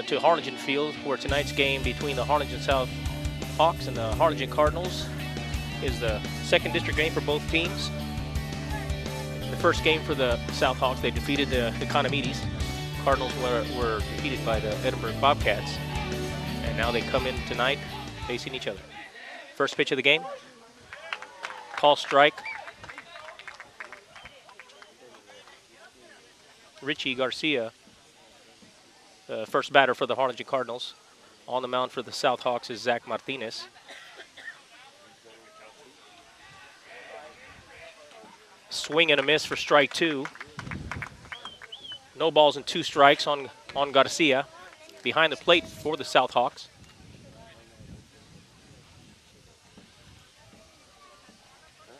To Harlingen Field, where tonight's game between the Harlingen South Hawks and the Harlingen Cardinals is the second district game for both teams. The first game for the South Hawks, they defeated the Economides. Cardinals were defeated by the Edinburgh Bobcats. And now they come in tonight facing each other. First pitch of the game. Call strike. Richie Garcia, the first batter for the Harlingen Cardinals. On the mound for the South Hawks is Zach Martinez. Swing and a miss for strike two. No balls and 2 strikes on Garcia. Behind the plate for the South Hawks.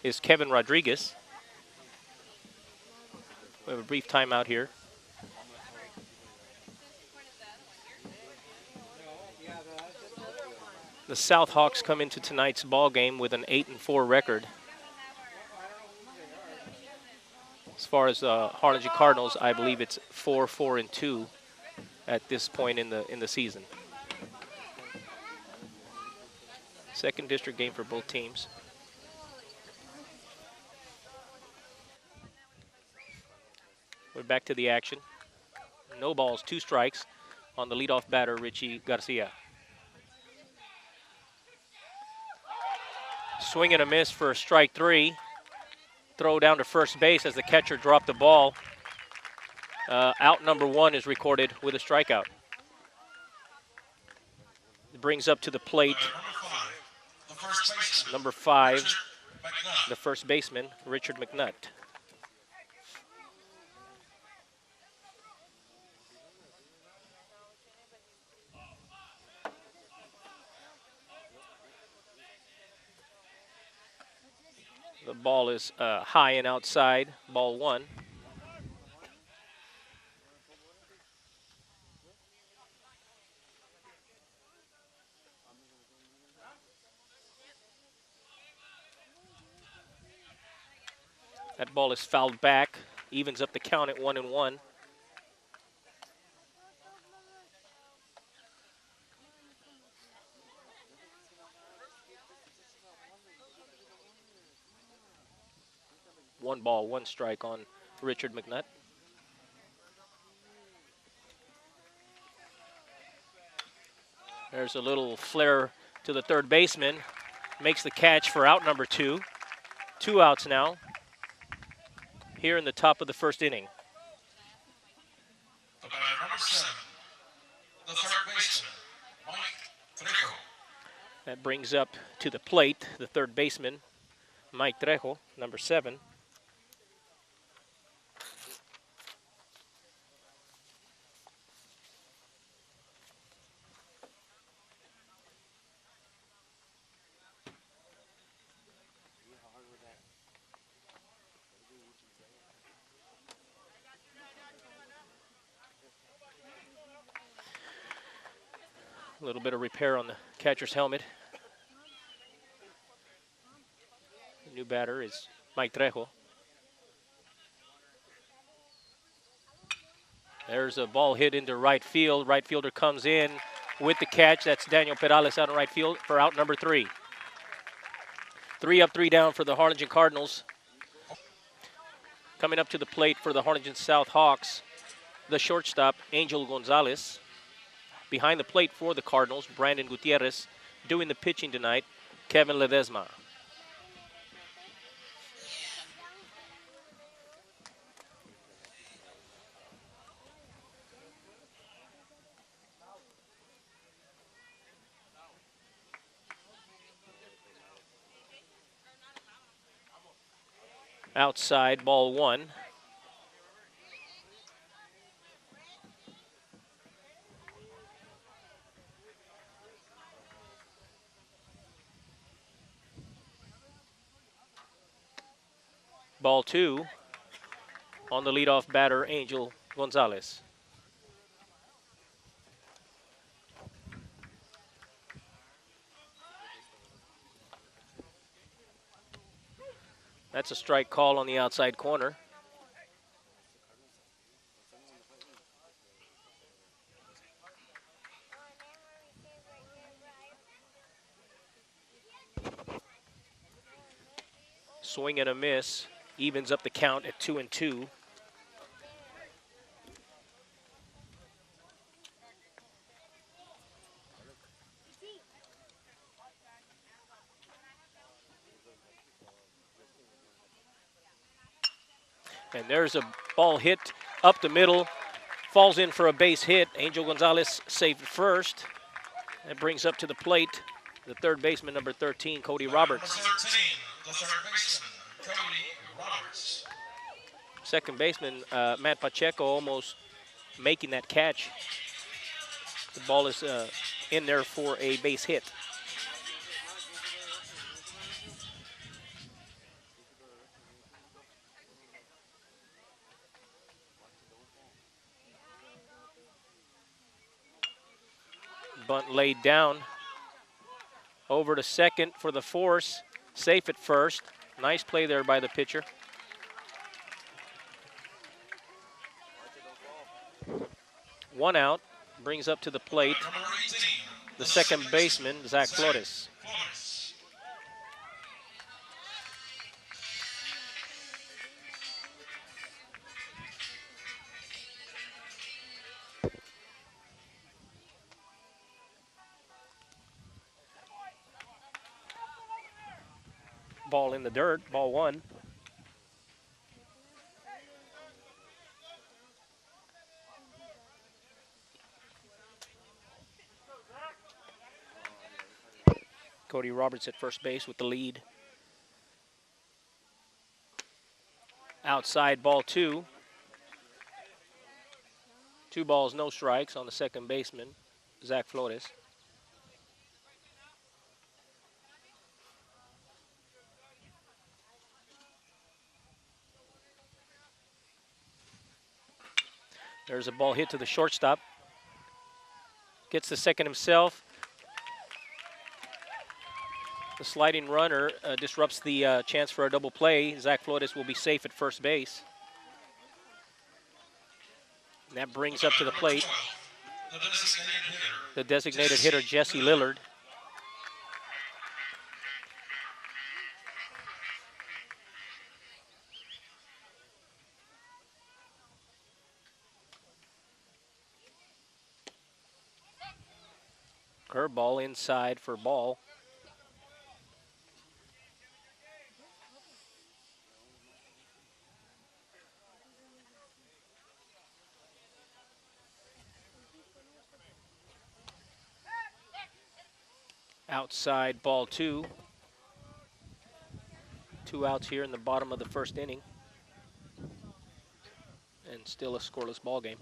Is Kevin Rodriguez. We have a brief timeout here. The South Hawks come into tonight's ball game with an 8-4 record. As far as the Harlingen Cardinals, I believe it's 4-4-2 at this point in the season. Second district game for both teams. We're back to the action. No balls, 2 strikes on the leadoff batter, Richie Garcia. Swing and a miss for strike 3. Throw down to first base as the catcher dropped the ball. Out number 1 is recorded with a strikeout. It brings up to the plate number 5, the first baseman, Richard McNutt. The ball is high and outside, ball 1. That ball is fouled back, evens up the count at 1-1. One ball, 1 strike on Richard McNutt. There's a little flare to the third baseman. Makes the catch for out number 2. 2 outs now here in the top of the first inning. Number 7, the third baseman, Mike Trejo. That brings up to the plate the third baseman, Mike Trejo, number 7. A little bit of repair on the catcher's helmet. The new batter is Mike Trejo. There's a ball hit into right field. Right fielder comes in with the catch. That's Daniel Perales out in right field for out number 3. 3 up, 3 down for the Harlingen Cardinals. Coming up to the plate for the Harlingen South Hawks, the shortstop, Angel Gonzalez. Behind the plate for the Cardinals, Brandon Gutierrez. Doing the pitching tonight, Kevin Ledesma. Outside, ball 1. Ball 2 on the leadoff batter, Angel Gonzalez. That's a strike call on the outside corner. Swing and a miss. Evens up the count at 2-2. And there's a ball hit up the middle. Falls in for a base hit. Angel Gonzalez saved first. That brings up to the plate the third baseman, number 13, Cody Roberts. Number 13, the third baseman, Cody Roberts. Second baseman, Matt Pacheco, almost making that catch. The ball is in there for a base hit. Bunt laid down. Over to second for the force. Safe at first. Nice play there by the pitcher. One out. Brings up to the plate Number 18, the second baseman, Zach Flores. Flores. Ball in the dirt, ball one. Cody Roberts at first base with the lead. Outside, ball two. 2 balls, no strikes on the second baseman, Zach Flores. There's a ball hit to the shortstop. Gets the second himself. The sliding runner disrupts the chance for a double play. Zach Flores will be safe at first base. And that brings up to the plate the designated hitter, Jesse Lillard. Curveball inside for ball. Outside, ball two. 2 outs here in the bottom of the first inning. And still a scoreless ball game.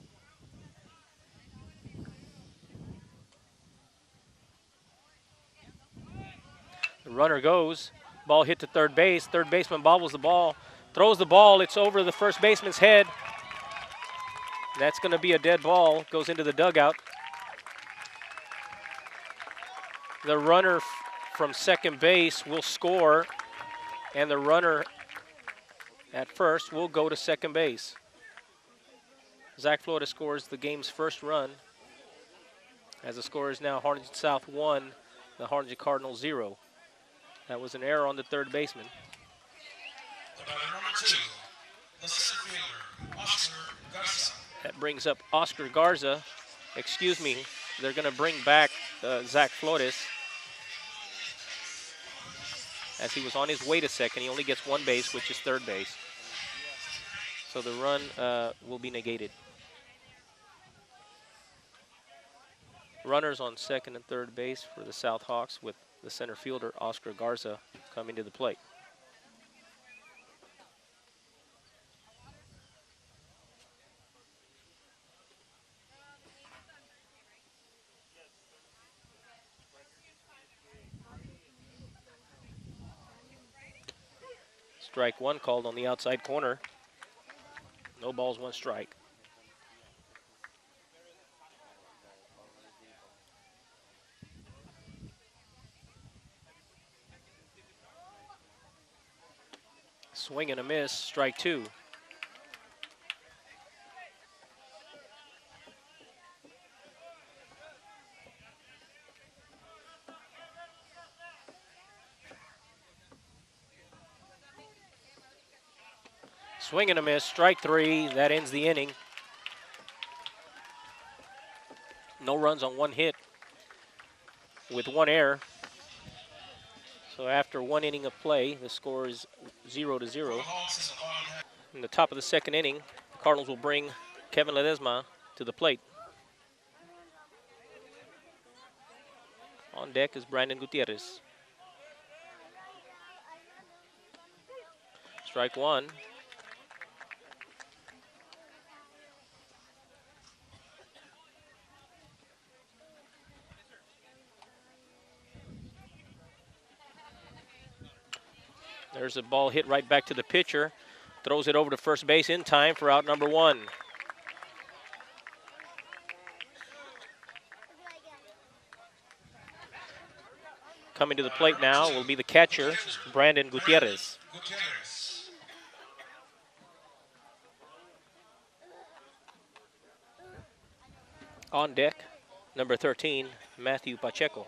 The runner goes. Ball hit to third base. Third baseman bobbles the ball. Throws the ball. It's over the first baseman's head. That's going to be a dead ball. Goes into the dugout. The runner from second base will score, and the runner at first will go to second base. Zach Flores scores the game's first run, as the score is now Harlingen South 1, the Harlingen Cardinals 0. That was an error on the third baseman. The batter, number 2, the center fielder, Oscar Garza. That brings up Oscar Garza. Excuse me, they're going to bring back Zach Flores, as he was on his way to second. He only gets one base, which is third base. So the run will be negated. Runners on second and third base for the South Hawks, with the center fielder, Oscar Garza, coming to the plate. Strike one called on the outside corner. No balls, 1 strike. Swing and a miss, strike 2. Swing and a miss, strike three. That ends the inning. No runs on one hit with one error. So after one inning of play, the score is 0-0. In the top of the second inning, the Cardinals will bring Kevin Ledesma to the plate. On deck is Brandon Gutierrez. Strike one. There's a ball hit right back to the pitcher. Throws it over to first base in time for out number one. Coming to the plate now will be the catcher, Brandon Gutierrez. On deck, number 13, Matthew Pacheco.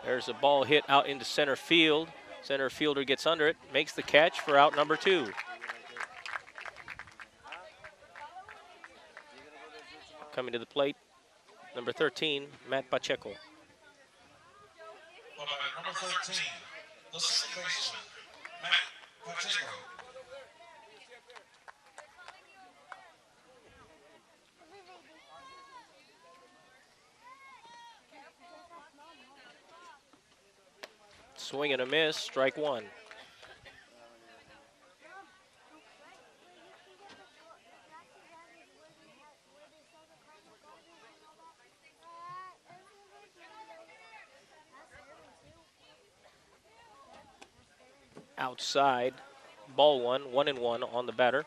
There's a ball hit out into center field. Center fielder gets under it, makes the catch for out number two. Coming to the plate, number 13, Matt Pacheco. Number 13, the second baseman, Matt Pacheco. Swing and a miss, strike one. Outside, ball one, 1-1 on the batter.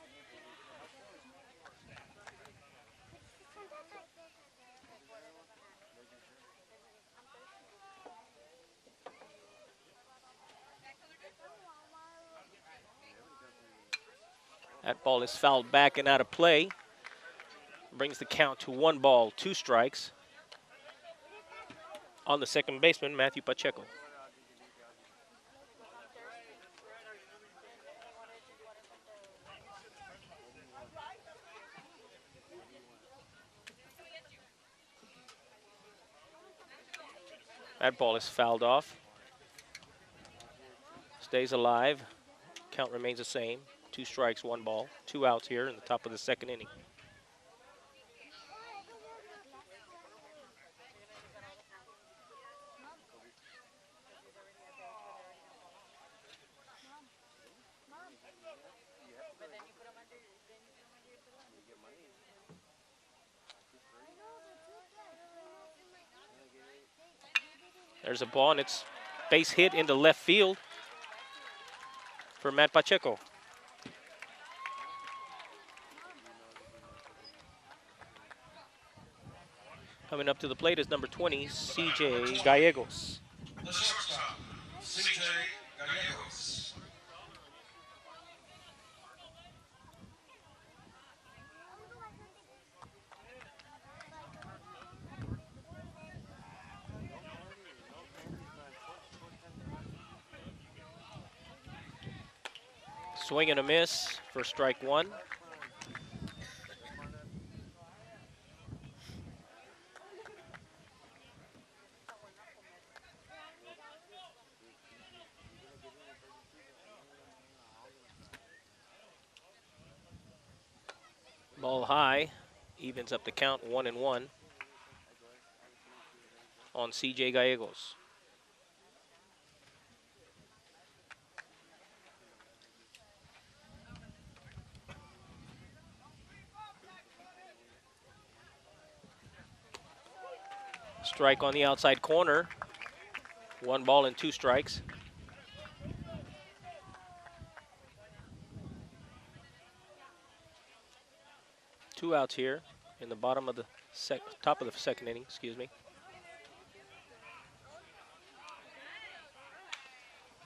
That ball is fouled back and out of play. Brings the count to 1 ball, 2 strikes. On the second baseman, Matthew Pacheco. That ball is fouled off. Stays alive. Count remains the same. 2 strikes, 1 ball. 2 outs here in the top of the second inning. There's a ball, and it's base hit into left field for Matt Pacheco. Coming up to the plate is number 20, C.J. Gallegos. The shortstop, C.J. Gallegos. Swing and a miss for strike one. Ball high, evens up the count 1-1 on C.J. Gallegos. Strike on the outside corner. 1 ball and 2 strikes. Two outs here in the bottom of the top of the second inning, excuse me.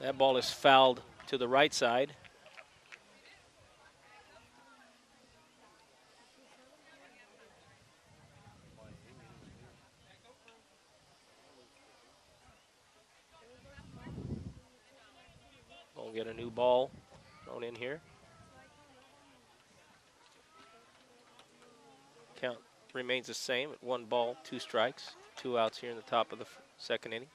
That ball is fouled to the right side. We'll get a new ball thrown in here. Count remains the same at 1 ball, 2 strikes, 2 outs here in the top of the second inning.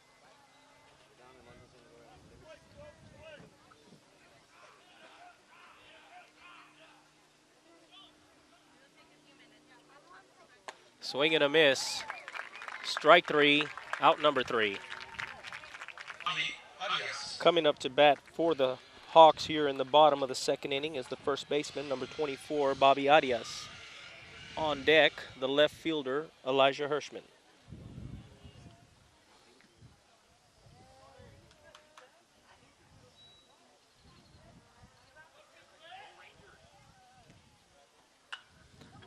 Swing and a miss. Strike 3, out number 3. Coming up to bat for the Hawks here in the bottom of the second inning is the first baseman, number 24, Bobby Arias. On deck, the left fielder, Elijah Hirschman.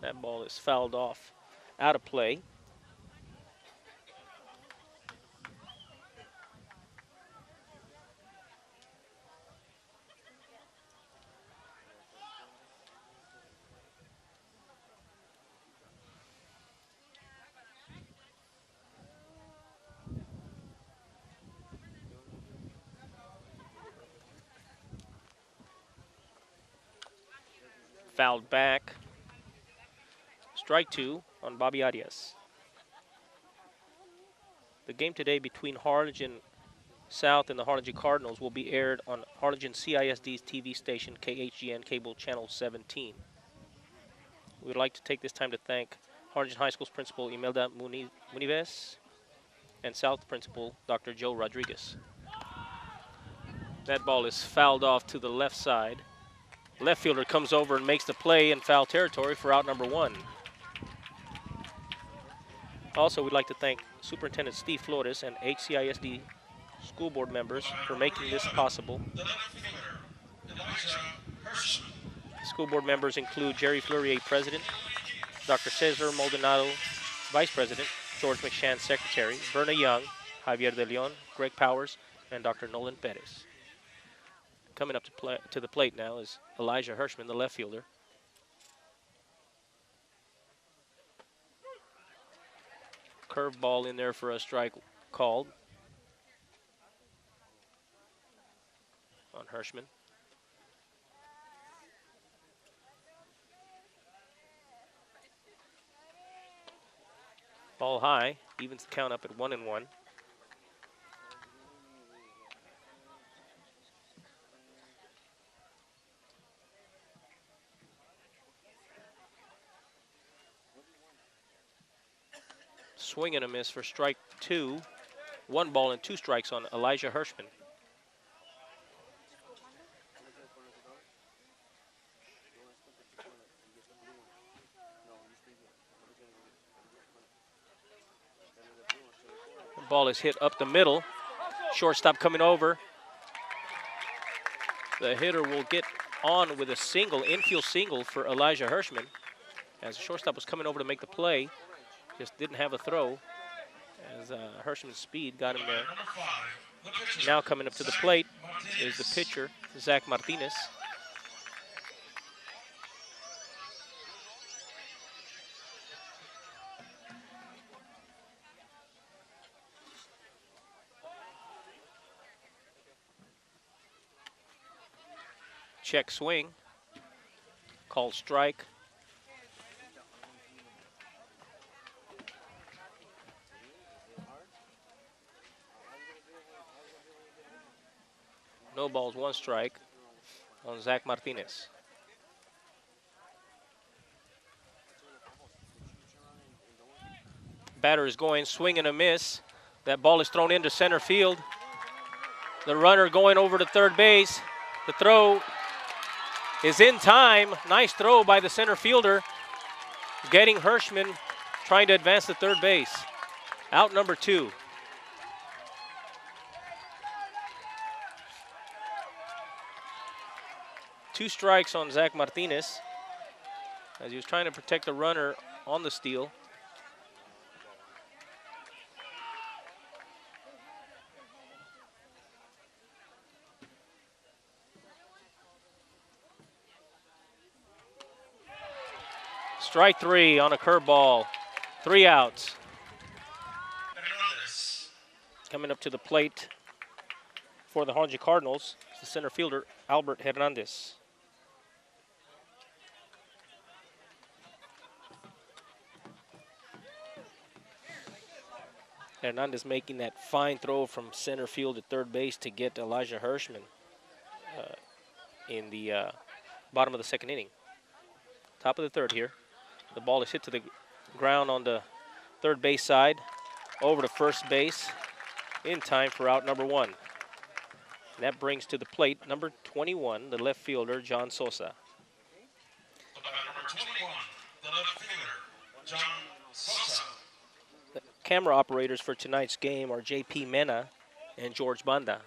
That ball is fouled off, out of play. Fouled back. Strike 2 on Bobby Arias. The game today between Harlingen South and the Harlingen Cardinals will be aired on Harlingen CISD's TV station, KHGN Cable Channel 17. We would like to take this time to thank Harlingen High School's principal, Imelda Munives, and South principal, Dr. Joe Rodriguez. That ball is fouled off to the left side. Left fielder comes over and makes the play in foul territory for out number 1. Also, we'd like to thank Superintendent Steve Flores and HCISD school board members for making this possible. School board members include Jerry Fleurier, President, Dr. Cesar Maldonado, Vice President, George McShann, Secretary, Berna Young, Javier De Leon, Greg Powers, and Dr. Nolan Perez. Coming up to the plate now is Elijah Hirschman, the left fielder. Curveball in there for a strike called on Hirschman. Ball high, evens the count up at 1-1. Swing and a miss for strike 2. 1 ball and 2 strikes on Elijah Hirschman. The ball is hit up the middle. Shortstop coming over. The hitter will get on with a single, infield single for Elijah Hirschman. As the shortstop was coming over to make the play, just didn't have a throw as Hirschman's speed got him there. Now coming up to the plate is the pitcher, Zach Martinez. Check swing, called strike. No balls, 1 strike on Zach Martinez. Batter is going, swing and a miss. That ball is thrown into center field. The runner going over to third base. The throw is in time. Nice throw by the center fielder, getting Hirschman trying to advance to third base. Out number 2. Two strikes on Zach Martinez as he was trying to protect the runner on the steal. Strike 3 on a curveball. 3 outs. Coming up to the plate for the Harlingen Cardinals, the center fielder, Albert Hernandez. Hernandez making that fine throw from center field to third base to get Elijah Hirschman in the bottom of the second inning. Top of the third here. The ball is hit to the ground on the third base side, over to first base in time for out number 1. And that brings to the plate number 21, the left fielder, John Sosa. Number 21, the left fielder, John Sosa. The camera operators for tonight's game are J.P. Mena and George Banda.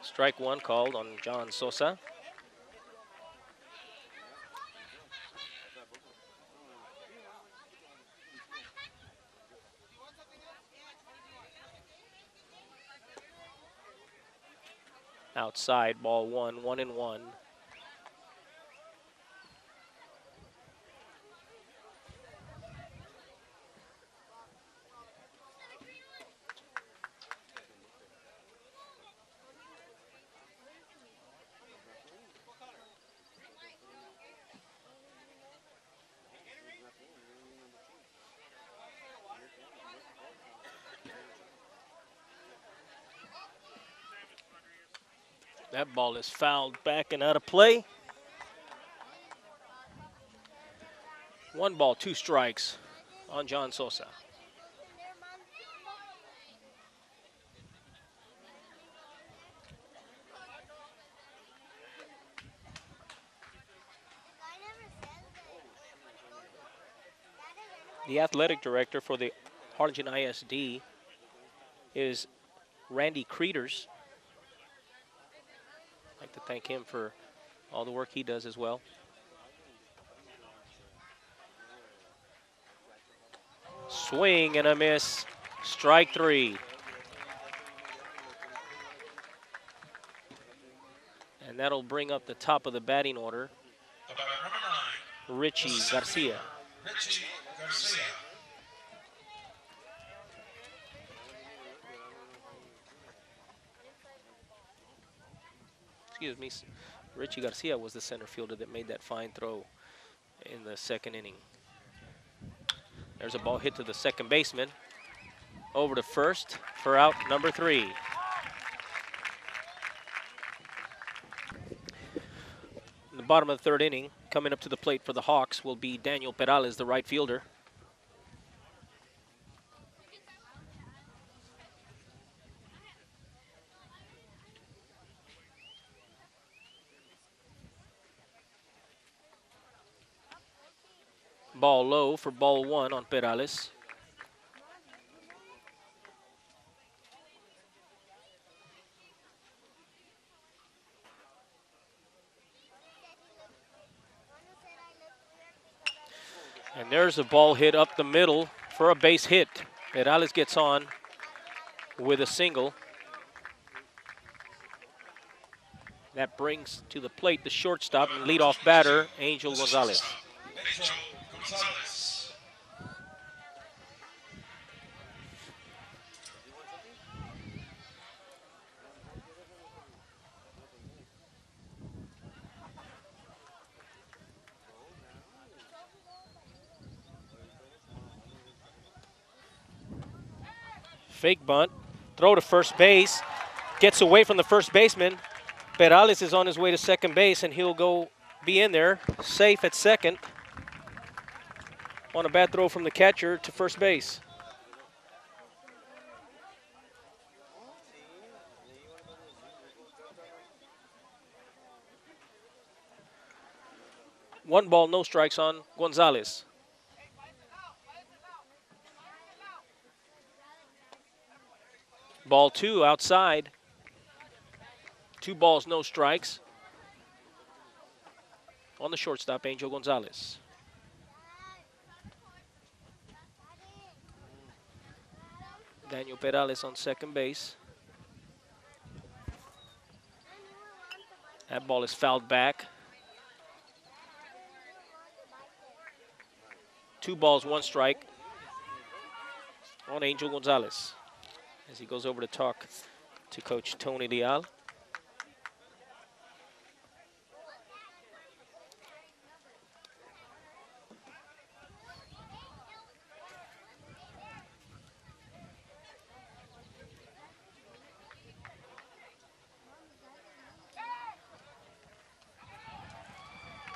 Strike 1 called on John Sosa. Outside, ball 1, 1-1. That ball is fouled back and out of play. 1 ball, 2 strikes on John Sosa. The athletic director for the Harlingen ISD is Randy Creeders. I'd like to thank him for all the work he does as well. Swing and a miss. Strike 3. And that'll bring up the top of the batting order, The batter, number 9, Richie the center Garcia. fielder, Richie Garcia. Excuse me, Richie Garcia was the center fielder that made that fine throw in the second inning. There's a ball hit to the second baseman. Over to first for out number 3. In the bottom of the third inning, coming up to the plate for the Hawks will be Daniel Perales, the right fielder. Ball low for ball 1 on Perales. And there's a ball hit up the middle for a base hit. Perales gets on with a single. That brings to the plate the shortstop and leadoff batter, Angel Gonzalez. Angel Gonzalez. Fake bunt, throw to first base, gets away from the first baseman. Perales is on his way to second base, and he'll go be in there, safe at second, on a bad throw from the catcher to first base. One ball, no strikes on Gonzalez. Ball 2 outside. 2 balls, no strikes on the shortstop, Angel Gonzalez. Daniel Perales on second base. That ball is fouled back. 2 balls, 1 strike on Angel Gonzalez as he goes over to talk to Coach Tony Leal.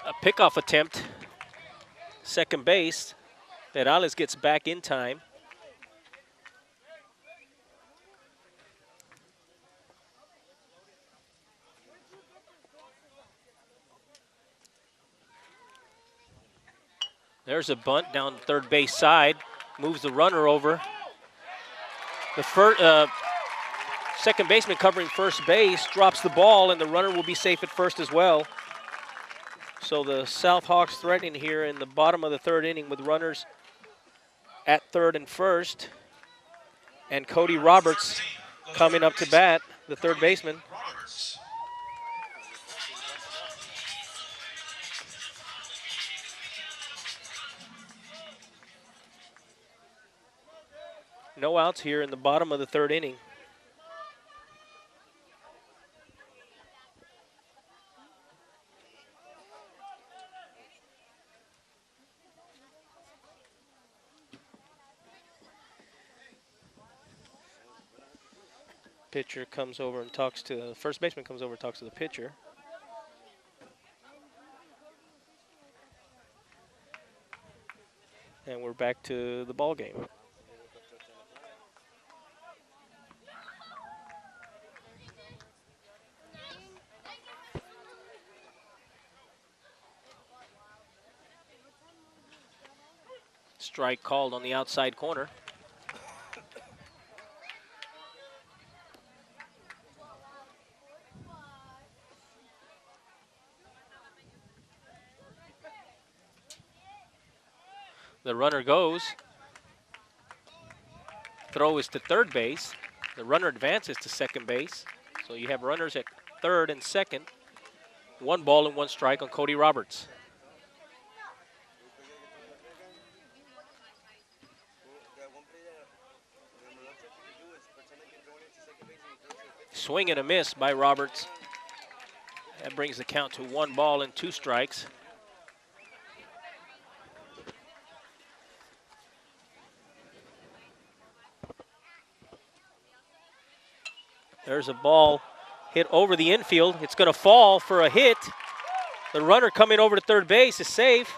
A pickoff attempt, second base. Perales gets back in time. There's a bunt down third base side, moves the runner over. The second baseman covering first base drops the ball, and the runner will be safe at first as well. So the South Hawks threatening here in the bottom of the 3rd inning with runners at 3rd and 1st. And Cody Roberts coming up to bat, the 3rd baseman. No outs here in the bottom of the 3rd inning. Pitcher comes over and talks to, first baseman comes over and talks to the pitcher. And we're back to the ball game. Strike called on the outside corner. The runner goes. Throw is to third base. The runner advances to second base. So you have runners at 3rd and 2nd. 1 ball and 1 strike on Cody Roberts. Swing and a miss by Roberts. That brings the count to 1 ball and 2 strikes. There's a ball hit over the infield. It's going to fall for a hit. The runner coming over to third base is safe.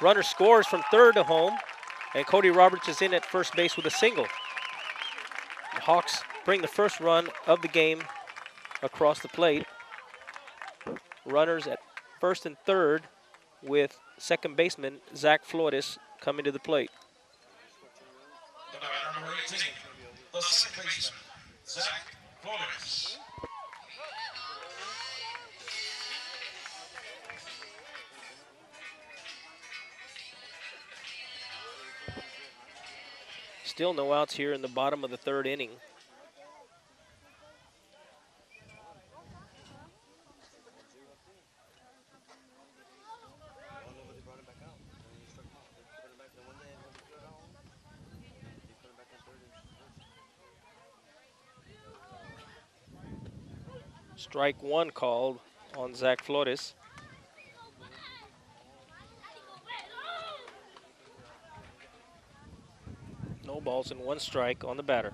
Runner scores from 3rd to home, and Cody Roberts is in at first base with a single. The Hawks bring the first run of the game across the plate. Runners at 1st and 3rd with second baseman Zach Flores coming to the plate. Number 18, the second baseman, Zach Flores. Still no outs here in the bottom of the 3rd inning. Strike 1 called on Zach Flores. No balls and 1 strike on the batter.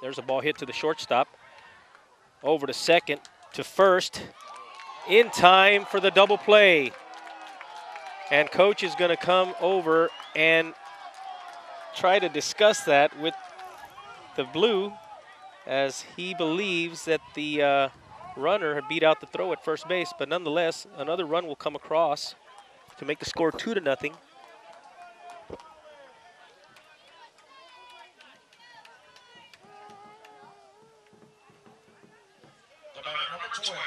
There's a ball hit to the shortstop. Over to second, to first. In time for the double play. And coach is going to come over and try to discuss that with the blue, as he believes that the runner had beat out the throw at first base, but nonetheless, another run will come across to make the score 2-0. Number 12,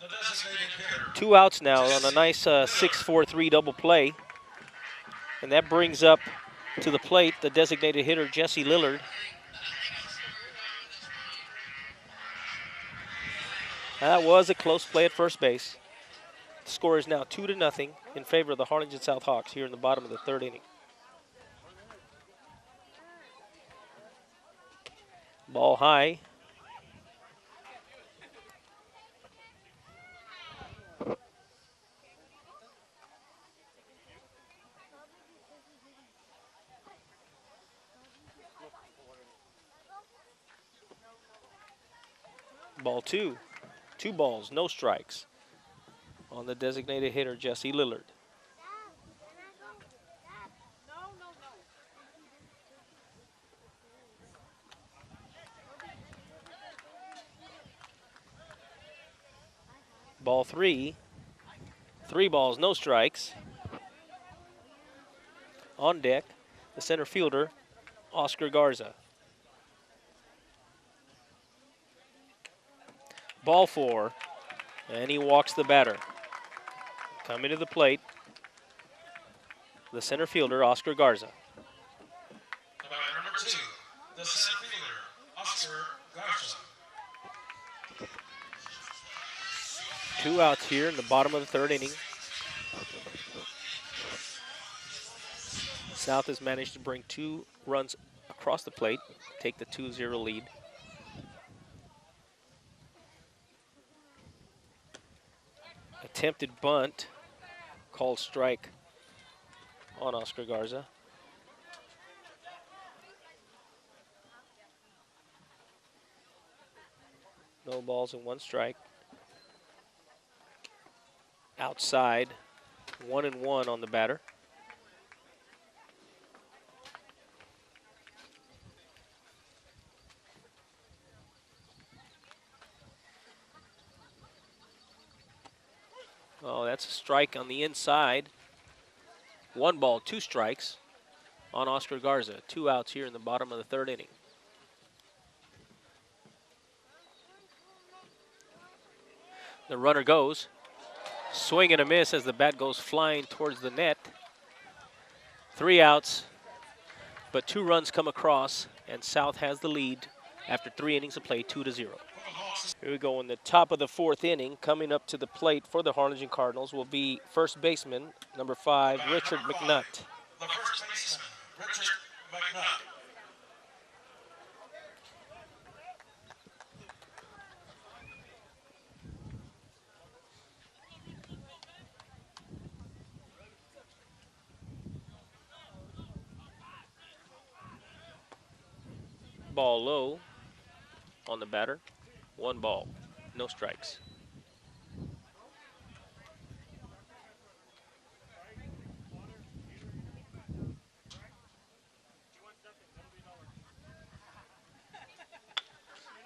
the designated hitter. 2 outs now on a nice 6-4-3 double play. And that brings up to the plate the designated hitter, Jesse Lillard. That was a close play at first base. The score is now 2-0 in favor of the Harlingen South Hawks here in the bottom of the third inning. Ball high. Ball two. 2 balls, no strikes on the designated hitter, Jesse Lillard. Ball 3. 3 balls, no strikes. On deck, the center fielder, Oscar Garza. Ball 4, and he walks the batter. Coming to the plate, the center fielder, Oscar Garza. The batter number 2, the center fielder, Oscar Garza. 2 outs here in the bottom of the third inning. South has managed to bring 2 runs across the plate, take the 2-0 lead. Attempted bunt, called strike on Oscar Garza. No balls and 1 strike. Outside, 1-1 on the batter. Oh, that's a strike on the inside. 1 ball, 2 strikes on Oscar Garza. 2 outs here in the bottom of the third inning. The runner goes. Swing and a miss as the bat goes flying towards the net. 3 outs, but 2 runs come across, and South has the lead after 3 innings of play, 2-0. Here we go in the top of the 4th inning. Coming up to the plate for the Harlingen Cardinals will be first baseman, number 5, Richard McNutt. The first baseman, Richard McNutt. Ball low on the batter. 1 ball, no strikes.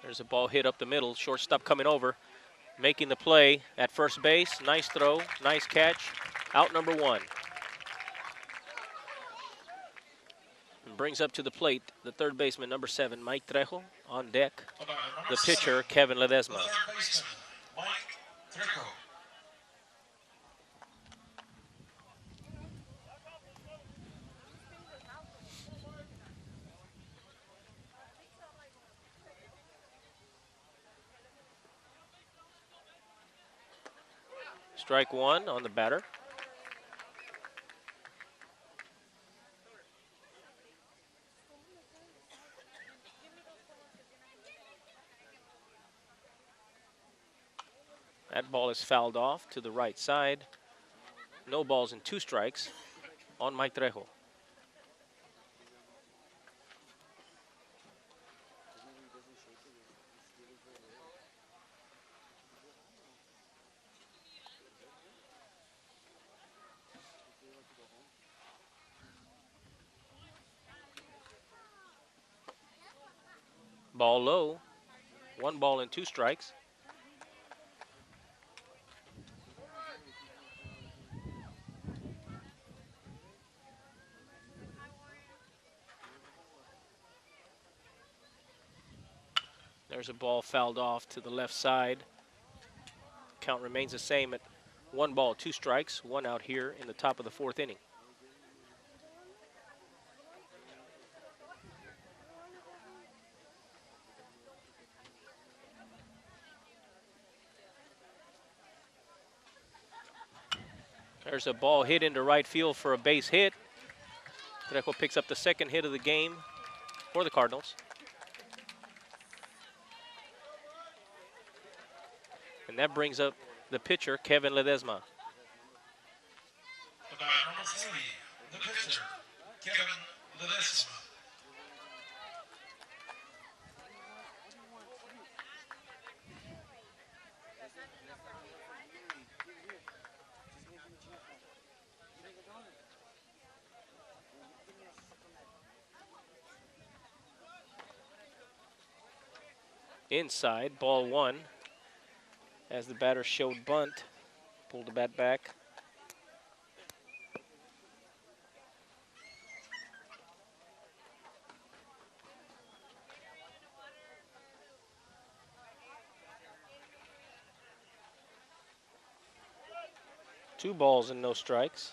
There's a ball hit up the middle. Shortstop coming over, making the play at first base. Nice throw, nice catch. Out number 1. And brings up to the plate the third baseman, number 7, Mike Trejo. On deck, the pitcher, Kevin Ledesma. The third baseman, Mike Trejo. Strike 1 on the batter. That ball is fouled off to the right side. No balls and 2 strikes on Mike Trejo. Ball low. 1 ball and 2 strikes. There's a ball fouled off to the left side. Count remains the same at 1 ball, 2 strikes, 1 out here in the top of the 4th inning. There's a ball hit into right field for a base hit. Trejo picks up the second hit of the game for the Cardinals. And that brings up the pitcher, Kevin Ledesma. The batter, number 3, the pitcher, Kevin Ledesma. Inside, ball 1. As the batter showed bunt, pulled the bat back. Two balls and no strikes.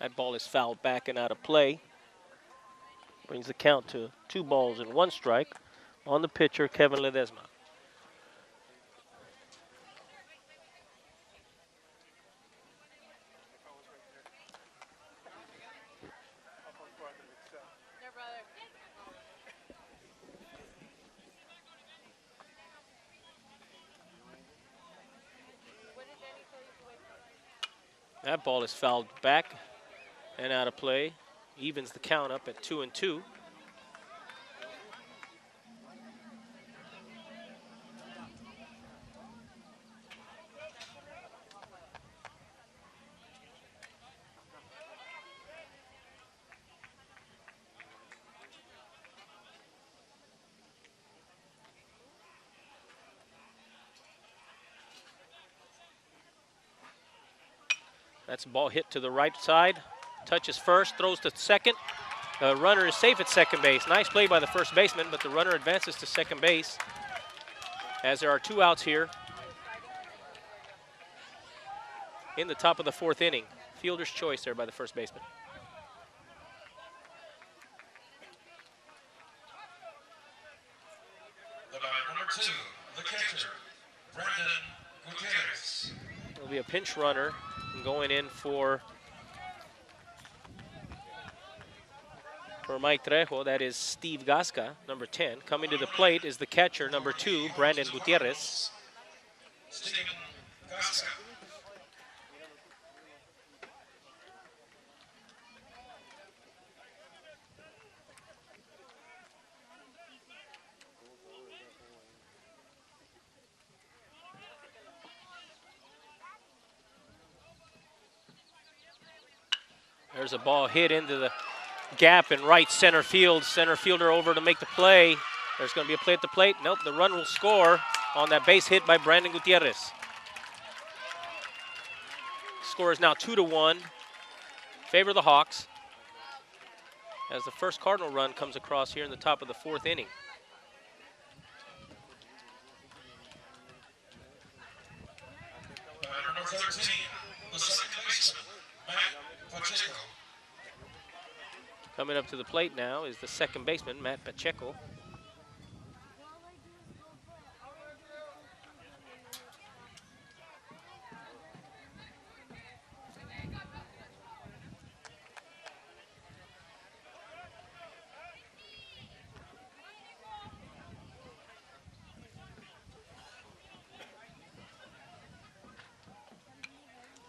That ball is fouled back and out of play. Brings the count to 2 balls and 1 strike on the pitcher, Kevin Ledesma. That ball is fouled back and out of play. Evens the count up at 2-2. That's a ball hit to the right side. Touches first, throws to second. The runner is safe at second base. Nice play by the first baseman, but the runner advances to second base as there are 2 outs here in the top of the 4th inning. Fielder's choice there by the first baseman. The batter, number 2, the catcher, Brandon Gutierrez. There'll be a pinch runner going in for Mike Trejo. That is Steve Gasca, number 10. Coming to the plate is the catcher, number 2, Brandon Gutierrez. Steven Gasca. There's a ball hit into the gap in right center field. Center fielder over to make the play. There's going to be a play at the plate. Nope, the run will score on that base hit by Brandon Gutierrez. Score is now 2-1. Favor the Hawks as the first Cardinal run comes across here in the top of the 4th inning. Batter, number 13, the second baseman, Matt Pacheco. Coming up to the plate now is the second baseman, Matt Pacheco.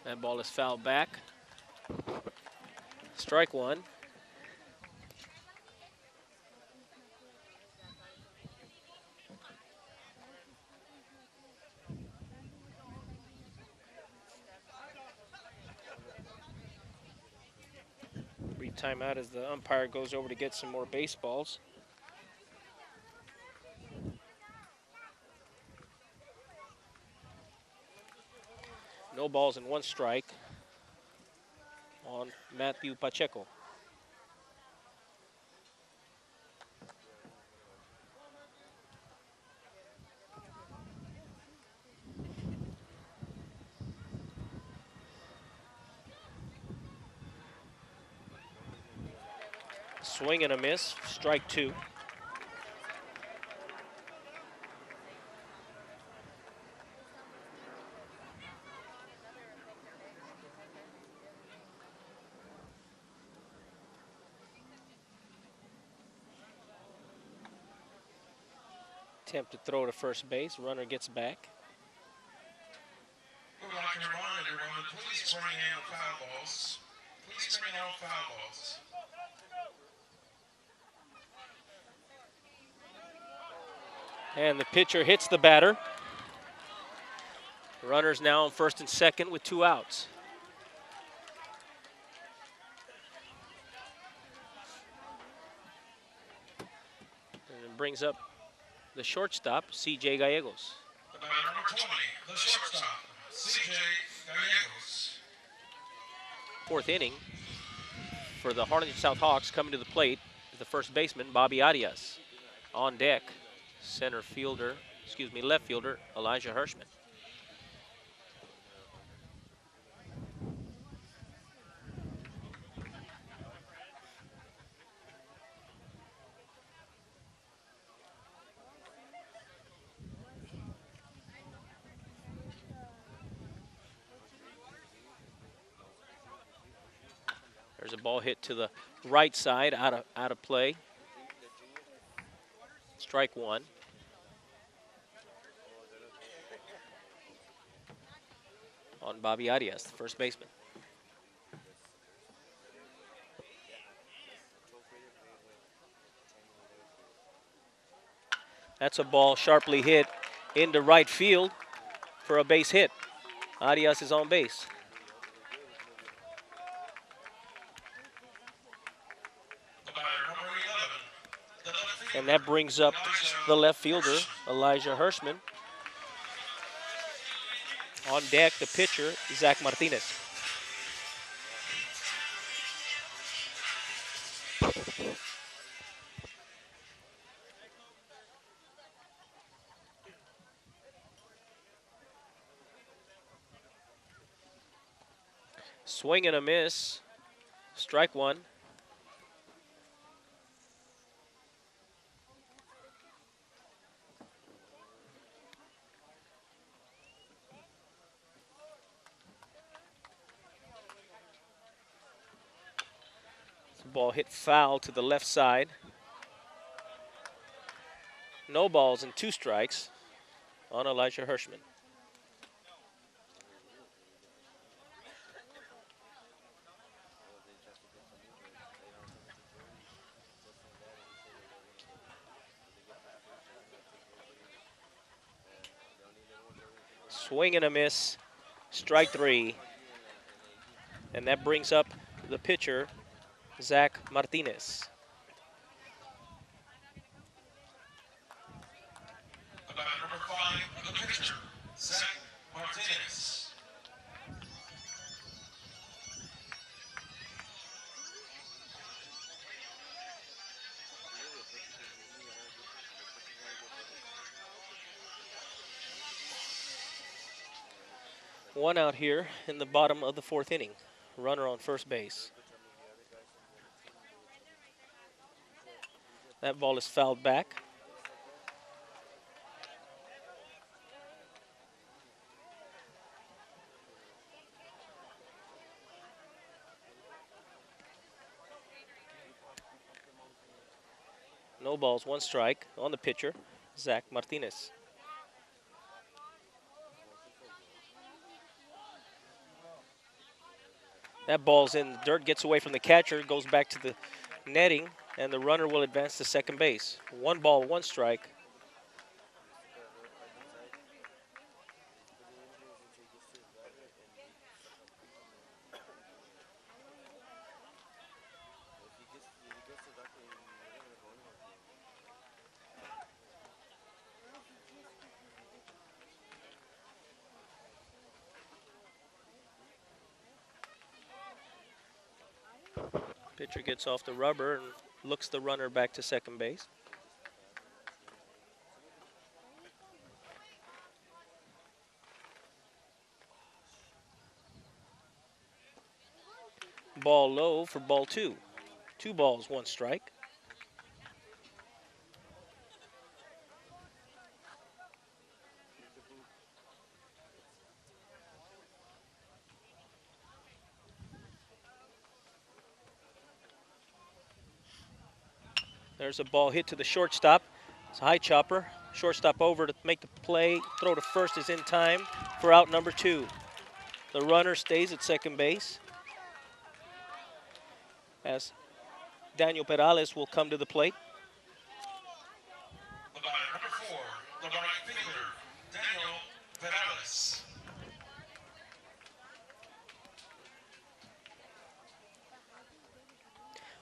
That ball is fouled back. Strike 1. Brief timeout as the umpire goes over to get some more baseballs. No balls and 1 strike on Matthew Pacheco. Swing and a miss, strike 2. Attempt to throw to first base, runner gets back. We would like to remind everyone to please bring in the foul balls. Please bring in all foul balls. And the pitcher hits the batter. Runners now on first and second with 2 outs. And it brings up the shortstop, C.J. Gallegos. The batter number 20, the shortstop, C.J. Gallegos. 4th inning for the Harlingen South Hawks. Coming to the plate is the first baseman, Bobby Arias. On deck, left fielder, Elijah Hirschman. There's a ball hit to the right side, out of play. Strike 1. On Bobby Arias, the first baseman. That's a ball sharply hit into right field for a base hit. Arias is on base. The batter number 11, the left fielder. And that brings up the left fielder, Elijah Hirschman. On deck, the pitcher, Zach Martinez. Swing and a miss, strike 1. Ball hit foul to the left side. No balls and 2 strikes on Elijah Hirschman. Swing and a miss, strike 3. And that brings up the pitcher, Zach Martinez. The batter number 5, the pitcher, Zach Martinez. One out here in the bottom of the 4th inning. Runner on first base. That ball is fouled back. No balls, 1 strike on the pitcher, Zach Martinez. That ball's in the dirt, gets away from the catcher, goes back to the netting, and the runner will advance to second base. 1 ball, 1 strike. Pitcher gets off the rubber and looks the runner back to second base. Ball low for ball 2. 2 balls, 1 strike. There's a ball hit to the shortstop. It's a high chopper. Shortstop over to make the play. Throw to first is in time for out number 2. The runner stays at second base as Daniel Perales will come to the plate. The batter, number 4, the right fielder, Daniel Perales.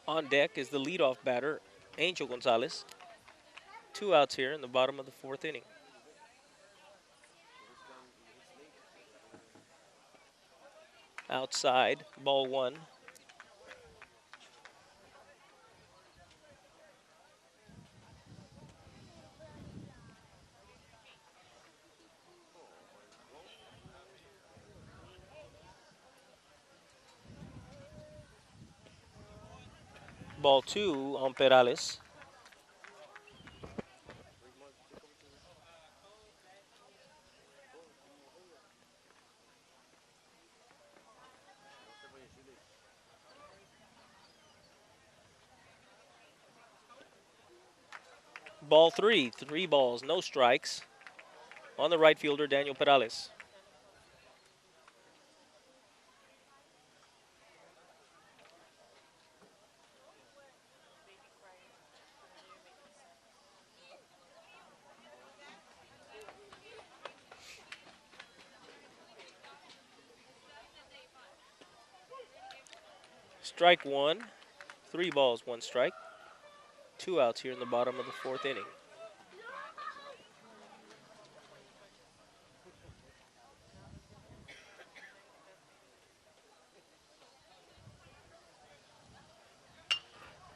On deck is the leadoff batter, Angel Gonzalez. 2 outs here in the bottom of the 4th inning. Outside, ball 1. Ball 2 on Perales. Ball 3, 3 balls, no strikes on the right fielder, Daniel Perales. Strike 1, 3 balls, 1 strike. 2 outs here in the bottom of the 4th inning.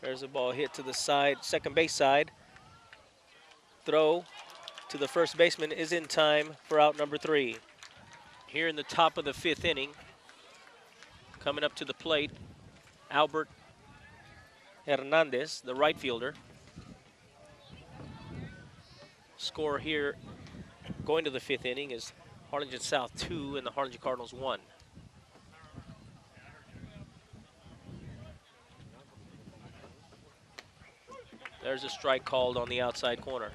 There's a ball hit to the side, second base side. Throw to the first baseman is in time for out number 3. Here in the top of the 5th inning, coming up to the plate, Albert Hernandez, the right fielder. Score here going to the 5th inning is Harlingen South 2 and the Harlingen Cardinals 1. There's a strike called on the outside corner.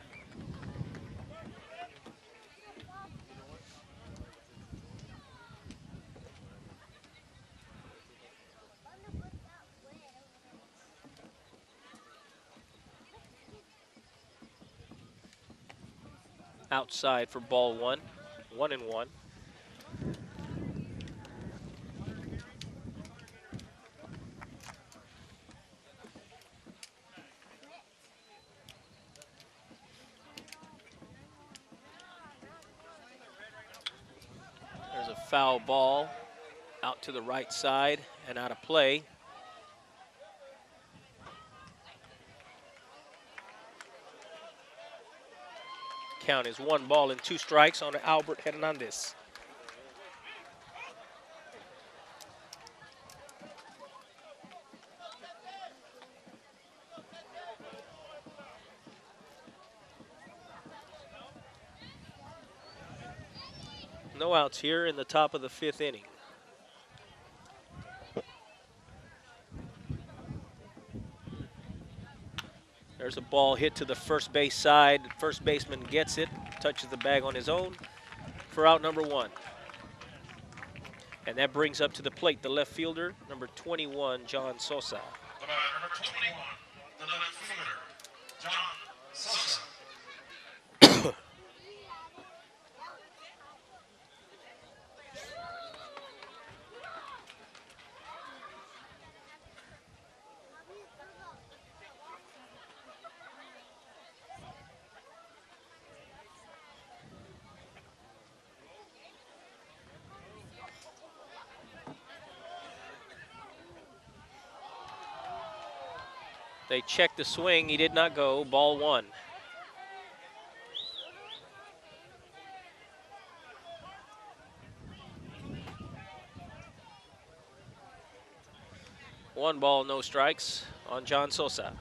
Outside for ball 1, 1-1. There's a foul ball out to the right side and out of play. Count is 1 ball and 2 strikes on Albert Hernandez. No outs here in the top of the 5th inning. There's a ball hit to the first base side. First baseman gets it, touches the bag on his own for out number 1. And that brings up to the plate the left fielder, number 21, John Sosa. The batter, number 21, the left fielder, John Sosa. They checked the swing. He did not go. Ball 1. 1 ball, no strikes on John Sosa.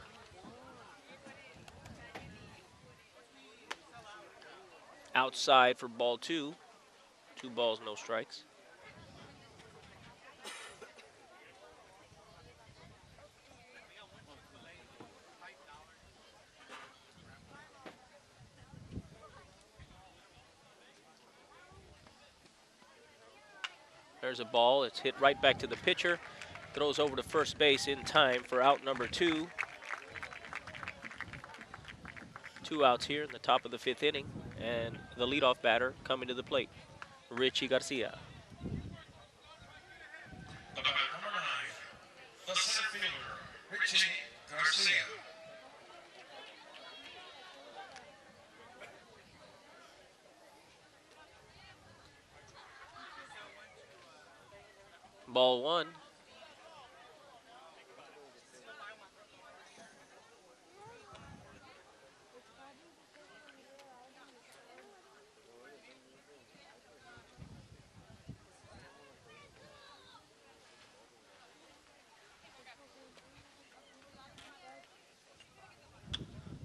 Outside for ball 2. 2 balls, no strikes. There's a ball. It's hit right back to the pitcher. Throws over to first base in time for out number 2. 2 outs here in the top of the 5th inning. And the leadoff batter coming to the plate, Richie Garcia. The batter, number 9, the center fielder, Richie Garcia. Ball 1.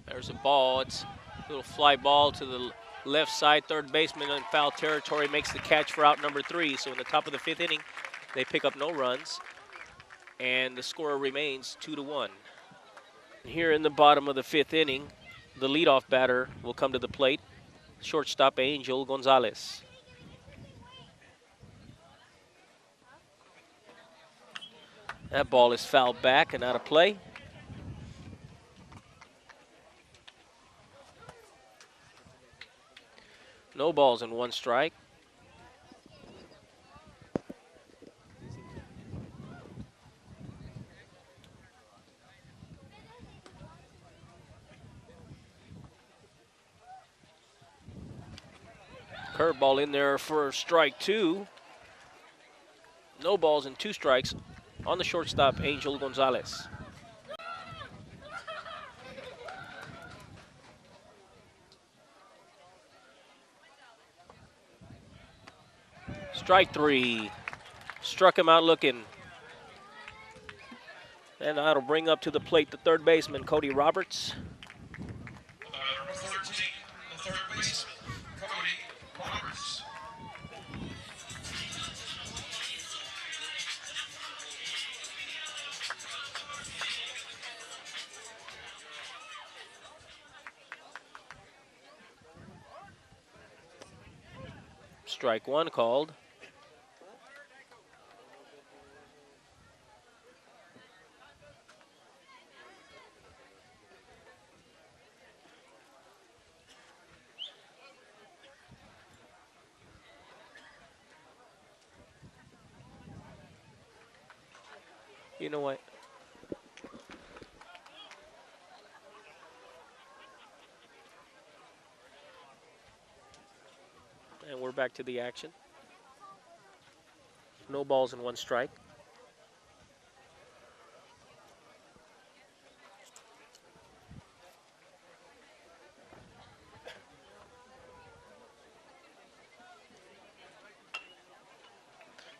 There's a ball. It's a little fly ball to the left side. Third baseman in foul territory makes the catch for out number 3. So in the top of the 5th inning, they pick up no runs. And the score remains 2-1. Here in the bottom of the 5th inning, the leadoff batter will come to the plate, shortstop Angel Gonzalez. That ball is fouled back and out of play. No balls and 1 strike. Curveball in there for strike 2. No balls and 2 strikes on the shortstop, Angel Gonzalez. Strike 3. Struck him out looking. And that'll bring up to the plate the third baseman, Cody Roberts. The batter, number 13, the third baseman, Cody Roberts. Strike 1 called. You know what? And we're back to the action. No balls and 1 strike.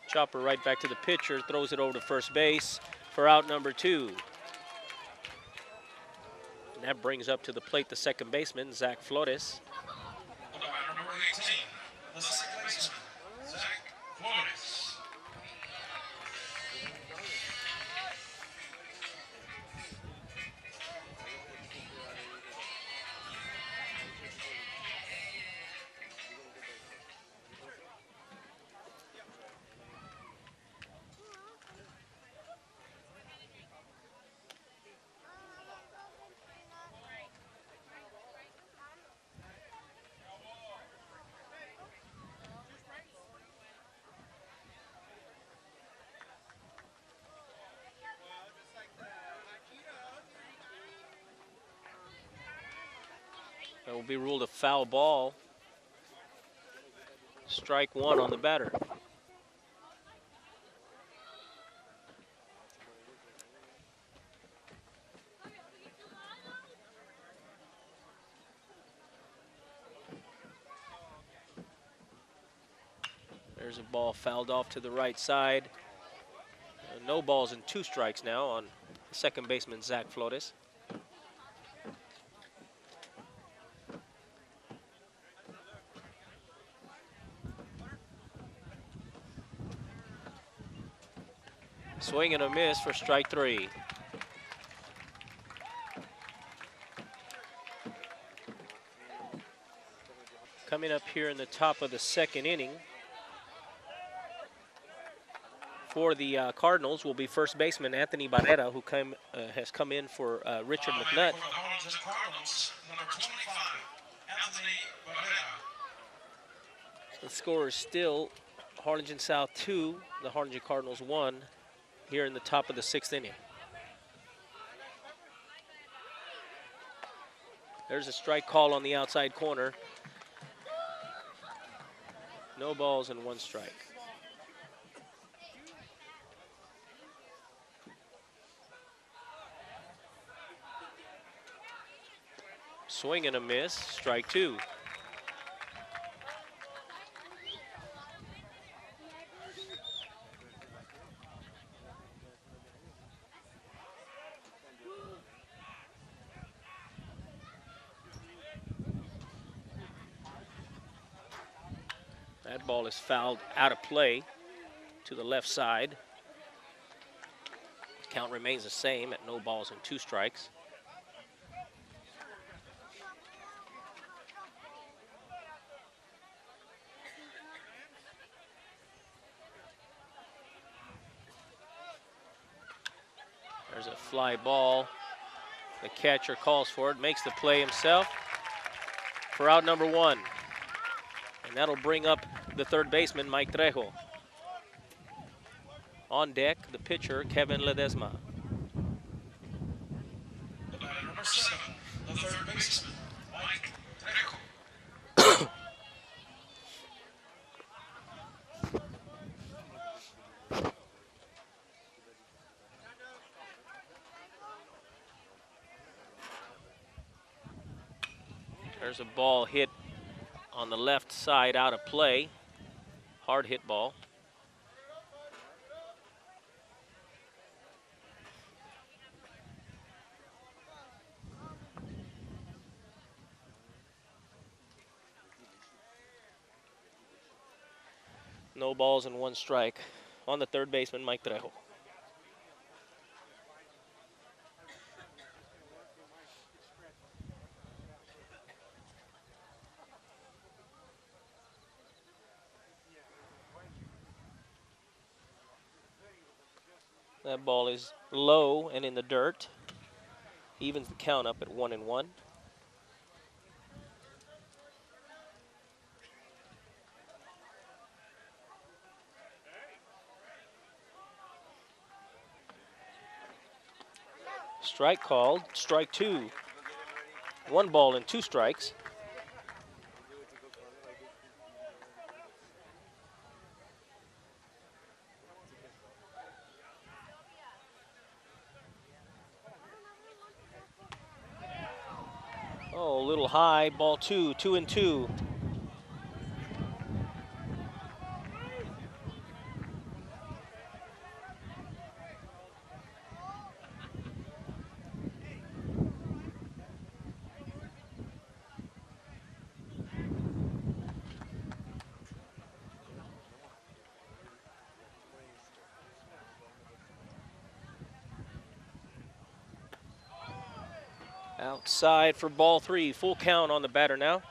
Chopper right back to the pitcher, throws it over to first base for out number 2. And that brings up to the plate the second baseman, Zach Flores. The batter, number 18, the second baseman, Zach Flores. That will be ruled a foul ball. Strike 1 on the batter. There's a ball fouled off to the right side. No balls and 2 strikes now on second baseman Zach Flores. Swing and a miss for strike 3. Coming up here in the top of the second inning for the Cardinals will be first baseman Anthony Barrera, who has come in for Richard McNutt. For the Harlingen Cardinals, number 25, Anthony Barrera. The score is still Harlingen South 2, the Harlingen Cardinals 1, here in the top of the 6th inning. There's a strike call on the outside corner. No balls and 1 strike. Swing and a miss, strike 2. That ball is fouled out of play to the left side. Count remains the same at no balls and 2 strikes. There's a fly ball. The catcher calls for it, makes the play himself for out number 1. And that'll bring up the third baseman, Mike Trejo. On deck, the pitcher, Kevin Ledesma. The batter, number 7, the third baseman, Mike Trejo. There's a ball hit on the left side out of play. Hard hit ball. No balls and 1 strike on the third baseman, Mike Trejo. That ball is low and in the dirt. Evens the count up at 1-1. Strike called, strike 2. 1 ball and 2 strikes. Oh, a little high, ball 2, 2-2. Outside for ball 3, full count on the batter now.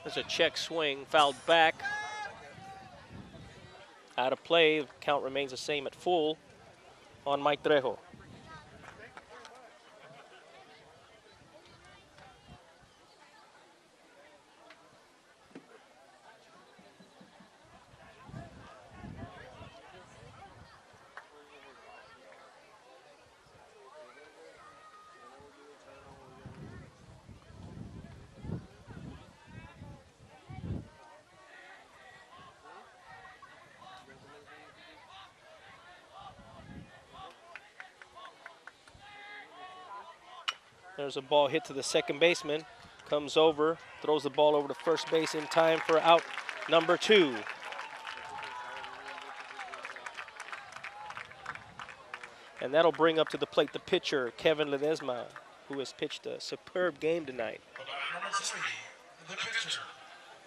There's a check swing, fouled back. Out of play, count remains the same at full on Mike Trejo. There's a ball hit to the second baseman. Comes over, throws the ball over to first base in time for out number 2. And that'll bring up to the plate the pitcher, Kevin Ledesma, who has pitched a superb game tonight. Number 3, the pitcher,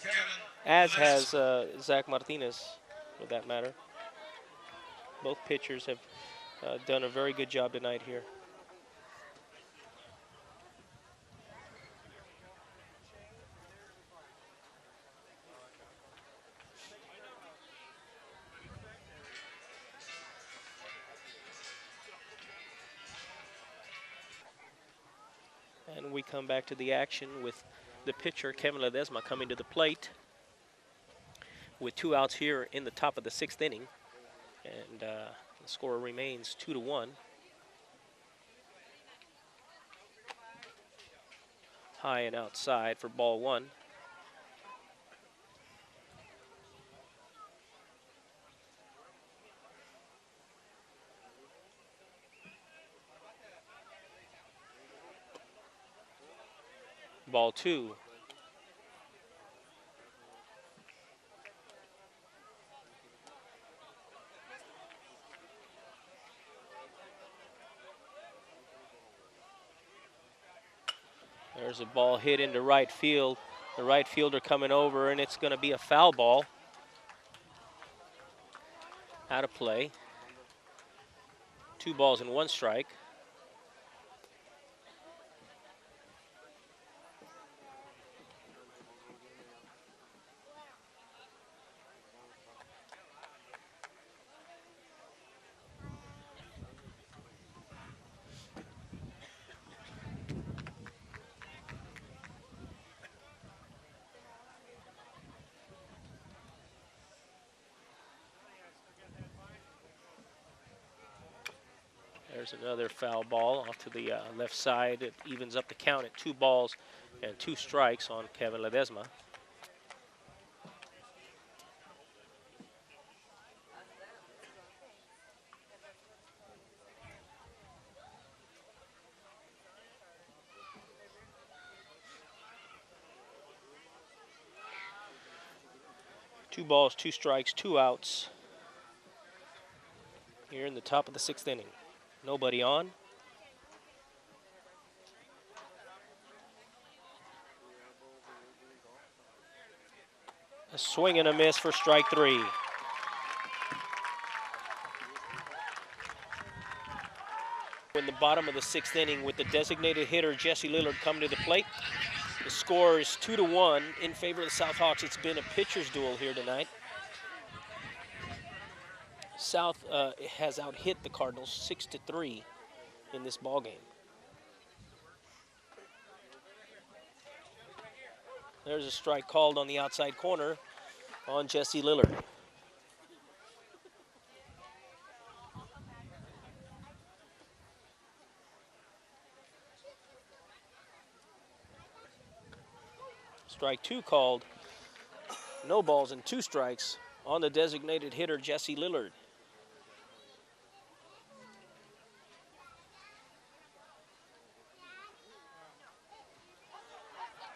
Kevin As Ledesma. has Zach Martinez, for that matter. Both pitchers have done a very good job tonight here. And we come back to the action with the pitcher, Kevin Ledesma, coming to the plate with 2 outs here in the top of the 6th inning. And the score remains 2-1. High and outside for ball 1. Ball 2. There's a ball hit into right field. The right fielder coming over, and it's going to be a foul ball. Out of play. 2 balls and 1 strike. There's another foul ball off to the left side. It evens up the count at 2 balls and 2 strikes on Kevin Ledesma. Two balls, 2 strikes, 2 outs here in the top of the 6th inning. Nobody on. A swing and a miss for strike 3. In the bottom of the 6th inning with the designated hitter Jesse Lillard coming to the plate. The score is 2-1 in favor of the South Hawks. It's been a pitcher's duel here tonight. South has out-hit the Cardinals 6-3 in this ball game. There's a strike called on the outside corner on Jesse Lillard. Strike 2 called. No balls and 2 strikes on the designated hitter Jesse Lillard.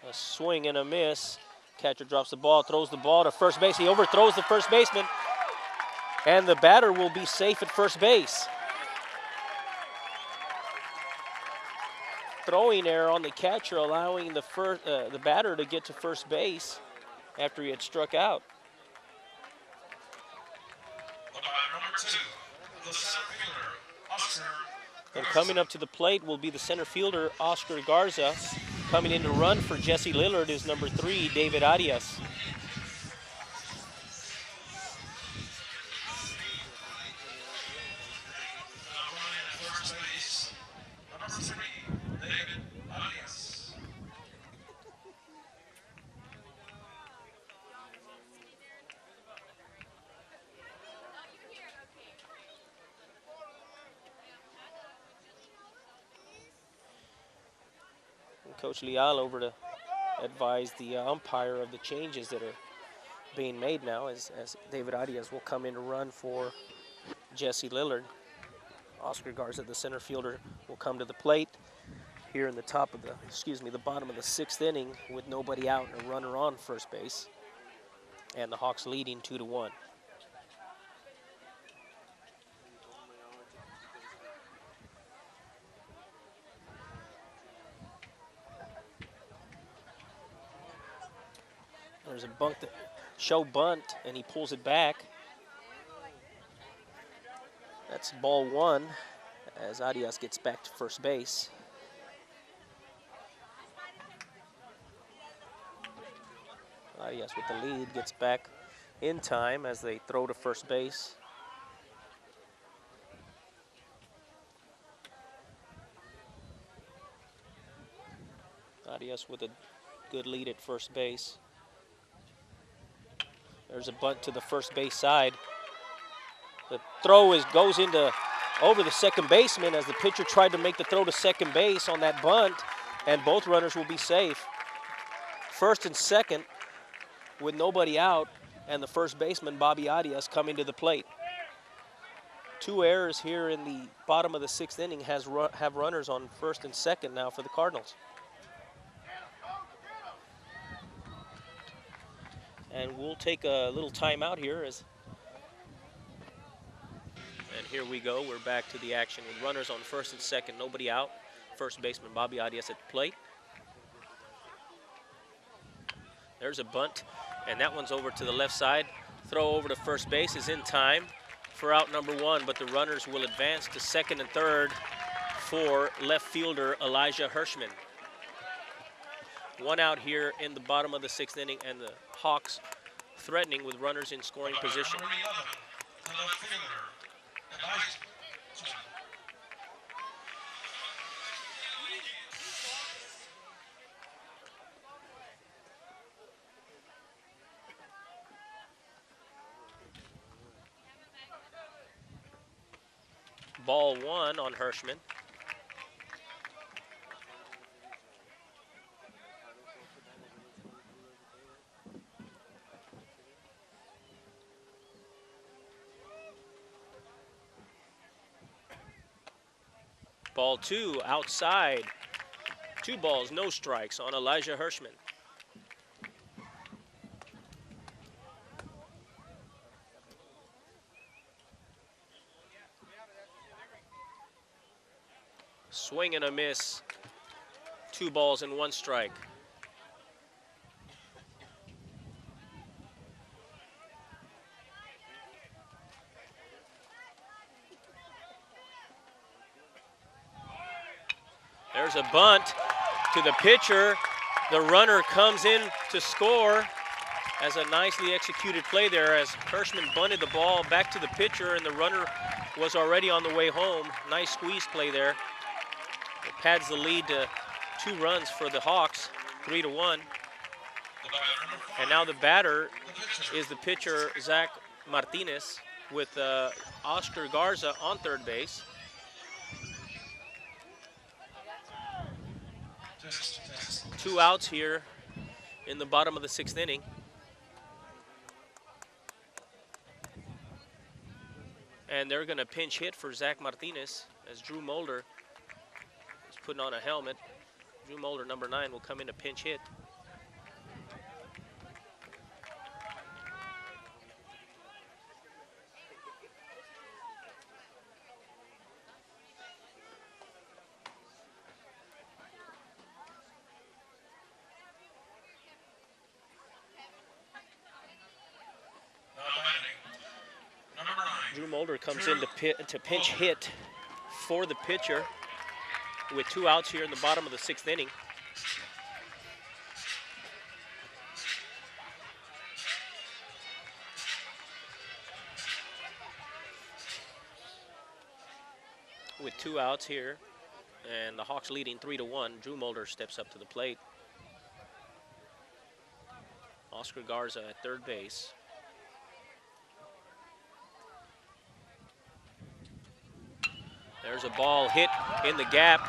A swing and a miss. Catcher drops the ball, throws the ball to first base. He overthrows the first baseman, and the batter will be safe at first base. Throwing error on the catcher, allowing the batter to get to first base after he had struck out. Number 2, the center fielder, Oscar. And coming up to the plate will be the center fielder, Oscar Garza. Coming in to run for Jesse Lillard is number 3, David Arias. Running at first base, number 3, David Arias. Coach Leal over to advise the umpire of the changes that are being made now as David Arias will come in to run for Jesse Lillard. Oscar Garza, the center fielder, will come to the plate. here in the the bottom of the 6th inning with nobody out and a runner on first base. And the Hawks leading 2-1. There's a show bunt, and he pulls it back. That's ball 1 as Arias gets back to first base. Arias with the lead gets back in time as they throw to first base. Arias with a good lead at first base. There's a bunt to the first base side. The throw goes over the second baseman as the pitcher tried to make the throw to second base on that bunt, and both runners will be safe. First and second with nobody out, and the first baseman, Bobby Arias, coming to the plate. 2 errors here in the bottom of the 6th inning have runners on first and second now for the Cardinals. And we'll take a little timeout here. And here we go. We're back to the action with runners on first and second, nobody out. First baseman Bobby Arias at the plate. There's a bunt, and that one's over to the left side. Throw over to first base is in time for out number 1, but the runners will advance to second and third for left fielder Elijah Hirschman. 1 out here in the bottom of the 6th inning, and the Hawks threatening with runners in scoring position. Number 11, the left fielder, Elijah. Ball 1 on Hirschman. Ball 2 outside. 2 balls, no strikes on Elijah Hirschman. Swing and a miss. 2 balls and 1 strike. There's a bunt to the pitcher. The runner comes in to score as a nicely executed play there as Hirschman bunted the ball back to the pitcher, and the runner was already on the way home. Nice squeeze play there. It pads the lead to 2 runs for the Hawks, 3-1. And now the batter is the pitcher, Zach Martinez, with Oscar Garza on third base. Two outs here in the bottom of the 6th inning. And they're going to pinch hit for Zach Martinez as Drew Mulder is putting on a helmet. Drew Mulder, number 9, will come in to pinch hit. Drew Mulder comes in to pinch hit for the pitcher with 2 outs here in the bottom of the 6th inning. With 2 outs here, and the Hawks leading 3-1, Drew Mulder steps up to the plate. Oscar Garza at third base. There's a ball hit in the gap.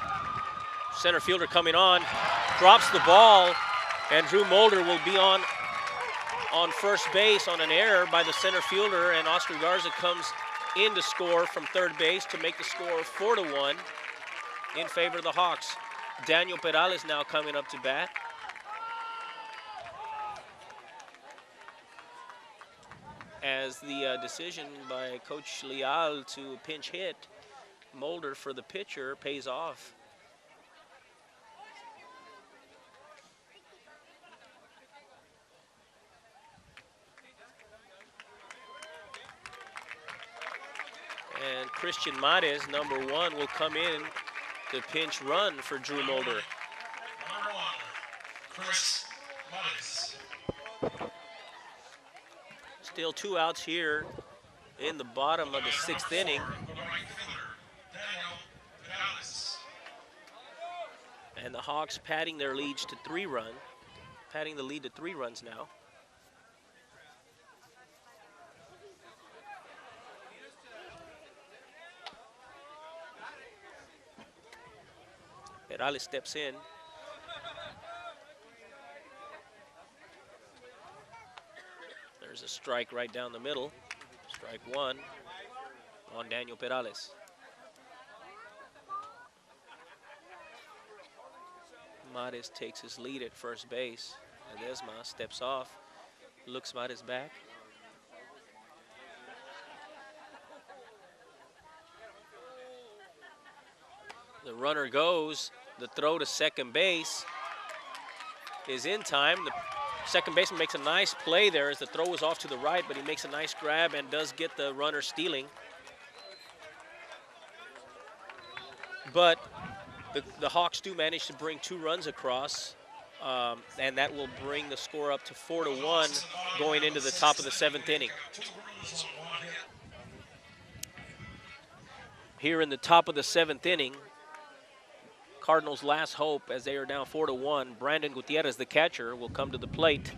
Center fielder coming on, drops the ball, and Drew Mulder will be on first base on an error by the center fielder, and Oscar Garza comes in to score from third base to make the score 4-1 in favor of the Hawks. Daniel Perales now coming up to bat. As the decision by Coach Leal to pinch hit Mulder for the pitcher pays off. And Christian Mares, #1, will come in to pinch run for Drew Mulder. #1, Chris Mullins. Still 2 outs here in the bottom of the 6th inning. And the Hawks padding their leads to 3 runs. Padding the lead to 3 runs now. Perales steps in. There's a strike right down the middle. Strike 1 on Daniel Perales. Mares takes his lead at first base. Ledesma steps off, looks Mares back. The runner goes. The throw to second base is in time. The second baseman makes a nice play there as the throw is off to the right, but he makes a nice grab and does get the runner stealing. But the Hawks do manage to bring 2 runs across, and that will bring the score up to 4-1 going into the top of the 7th inning. Here in the top of the 7th inning, Cardinals' last hope as they are down 4-1. Brandon Gutierrez, the catcher, will come to the plate.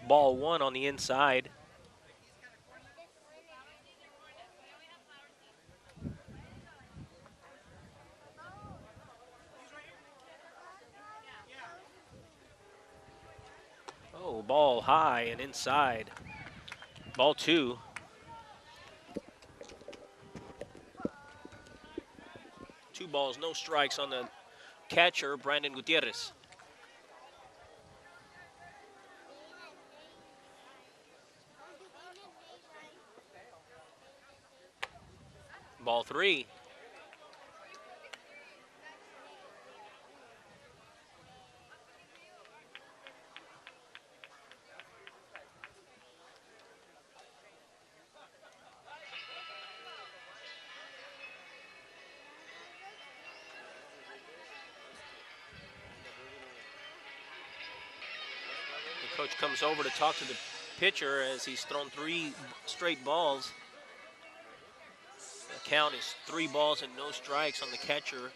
Ball 1 on the inside. Oh, ball high and inside. Ball 2. Two balls, no strikes on the catcher, Brandon Gutierrez. Ball 3. The coach comes over to talk to the pitcher as he's thrown 3 straight balls. The count is 3 balls and no strikes on the catcher,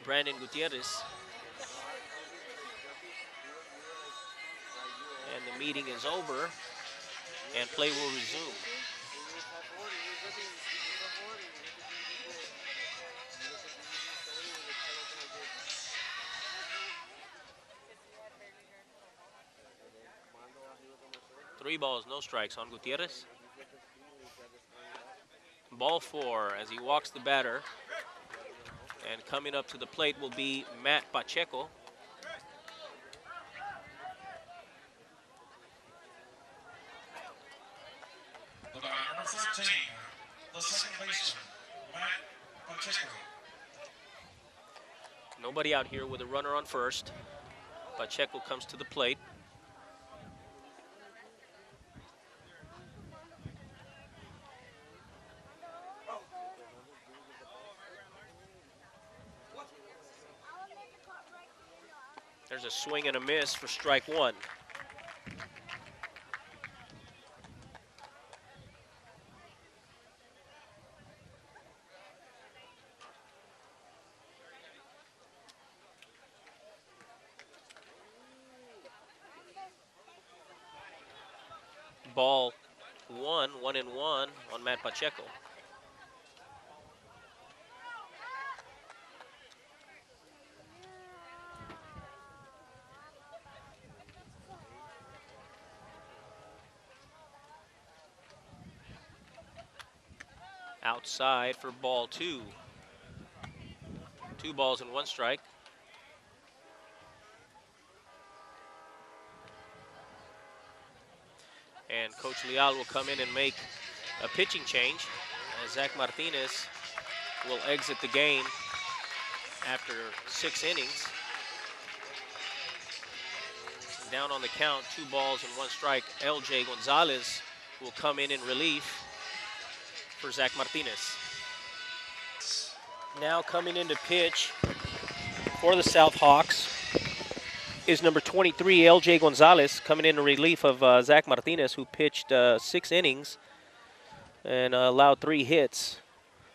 Brandon Gutierrez. And the meeting is over and play will resume. Three balls, no strikes on Gutierrez. Ball 4 as he walks the batter. And coming up to the plate will be Matt Pacheco. The batter, number 13, the second baseman, Matt Pacheco. Nobody out here with a runner on first. Pacheco comes to the plate. There's a swing and a miss for strike 1. Ball 1, 1-1 on Matt Pacheco. Outside for ball 2. 2 balls and 1 strike. And Coach Leal will come in and make a pitching change as Zach Martinez will exit the game after 6 innings. Down on the count, 2 balls and 1 strike. LJ Gonzalez will come in relief for Zach Martinez. Now coming in to pitch for the South Hawks is number 23, LJ Gonzalez, coming in relief of Zach Martinez, who pitched 6 innings and allowed 3 hits,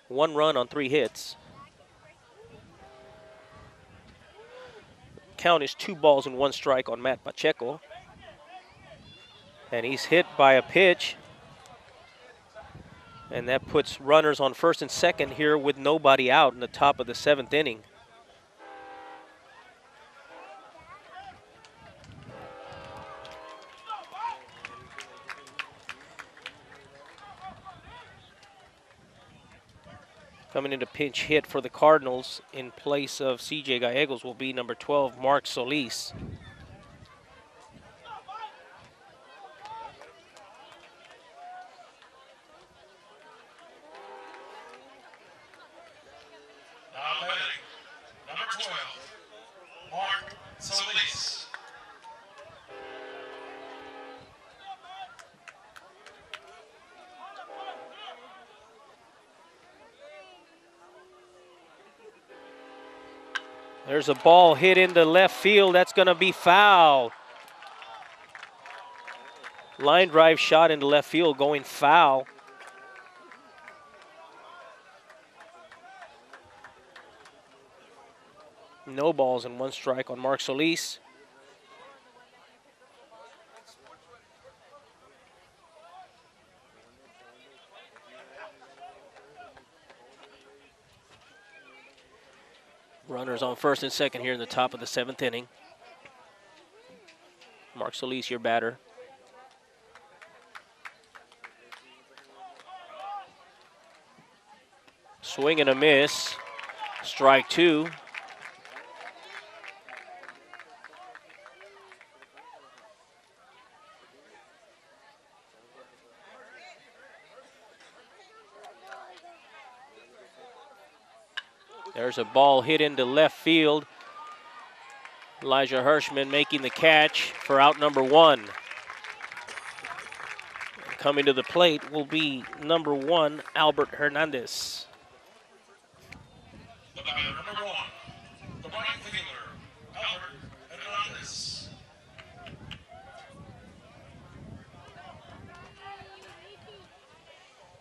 1 run on 3 hits. Count is 2 balls and 1 strike on Matt Pacheco. And he's hit by a pitch. And that puts runners on first and second here with nobody out in the top of the 7th inning. Coming into pinch hit for the Cardinals in place of CJ Gallegos will be number 12, Mark Solis. Now batting, number 12, Mark Solis. There's a ball hit into left field. That's going to be foul. Line drive shot into left field going foul. No balls and 1 strike on Mark Solis. Runners on first and second here in the top of the 7th inning. Mark Solis, your batter. Swing and a miss. Strike 2. There's a ball hit into left field. Elijah Hirschman making the catch for out number 1. Coming to the plate will be number 1, Albert Hernandez. The batter, number 1, the right fielder, Albert Hernandez.